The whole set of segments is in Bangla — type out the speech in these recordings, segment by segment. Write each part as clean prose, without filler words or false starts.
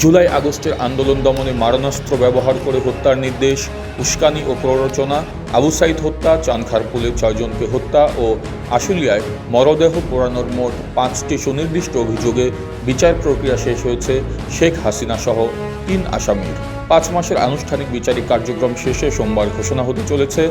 জুলাই আগস্টের আন্দোলন দমনে মারণাস্ত্র ব্যবহার করে হত্যার নির্দেশ, উস্কানি ও প্ররোচনা, আবু সাইদ হত্যা, চানখারপুলের 6 জনকে হত্যা ও আশুলিয়ায় মরদেহ পোড়ানোর মোট 5টি সুনির্দিষ্ট অভিযোগে বিচার প্রক্রিয়া শেষ হয়েছে শেখ হাসিনা সহ 3 আসামির। 5 মাসের আনুষ্ঠানিক বিচারিক কার্যক্রম শেষে সোমবার ঘোষণা হতে চলেছে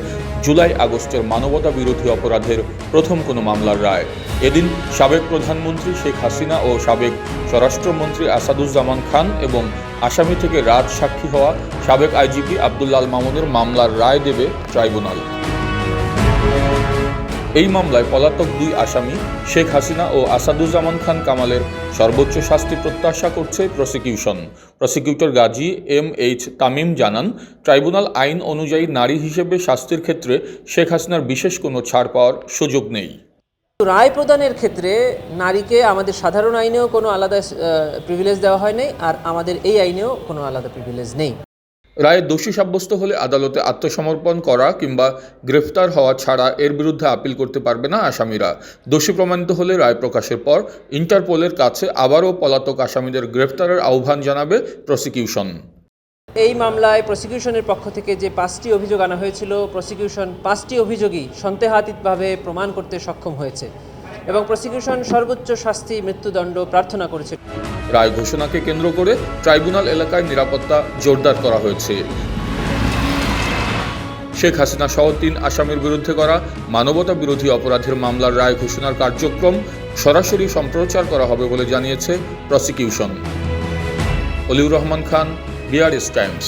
জুলাই আগস্টের মানবতা বিরোধী অপরাধের প্রথম কোনো মামলার রায়। এদিন সাবেক প্রধানমন্ত্রী শেখ হাসিনা ও সাবেক স্বরাষ্ট্রমন্ত্রী আসাদুজ্জামান খান এবং আসামি থেকে রাজ সাক্ষী হওয়া সাবেক আইজিপি আব্দুল্লাহ আল মামুনের মামলার রায় দেবে ট্রাইব্যুনাল। এই মামলায় পলাতক 2 আসামি শেখ হাসিনা ও আসাদুজ্জামান খান কামালের সর্বোচ্চ শাস্তি প্রত্যাশা করছে prosecution. Prosecutor Gazi MH Tamim জানান, ট্রাইব্যুনাল আইন অনুযায়ী নারী হিসেবে শাস্তির ক্ষেত্রে শেখ হাসিনার বিশেষ কোনো ছাড় পাওয়ার সুযোগ নেই। রায় প্রদানের ক্ষেত্রে নারীকে আমাদের সাধারণ আইনেও কোনো আলাদা প্রিভিলেজ দেওয়া হয় নাই, আর আমাদের এই আইনেও কোনো আলাদা প্রিভিলেজ নেই। রায়ে দোষী সাব্যস্ত হলে আদালতে আত্মসমর্পণ করা কিংবা গ্রেফতার হওয়া ছাড়া এর বিরুদ্ধে আপিল করতে পারবে না আসামিরা। দোষী প্রমাণিত হলে রায় প্রকাশের পর ইন্টারপোলের কাছে আবারও পলাতক আসামিদের গ্রেফতারের আহ্বান জানাবে প্রসিকিউশন। এই মামলায় প্রসিকিউশনের পক্ষ থেকে যে 5টি অভিযোগ আনা হয়েছিল, প্রসিকিউশন 5টি অভিযোগই সন্দেহাতীতভাবে প্রমাণ করতে সক্ষম হয়েছে এবং প্রসিকিউশন সর্বোচ্চ শাস্তি মৃত্যুদণ্ড প্রার্থনা করেছে। রায় ঘোষণাকে কেন্দ্র করে ট্রাইব্যুনাল এলাকায় নিরাপত্তা জোরদার করা হয়েছে। শেখ হাসিনা সহ 3 আসামির বিরুদ্ধে করা মানবতা বিরোধী অপরাধের মামলার রায় ঘোষণার কার্যক্রম সরাসরি সম্প্রচার করা হবে বলে জানিয়েছে prosecution. Oliur Rahman Khan, BRS Times.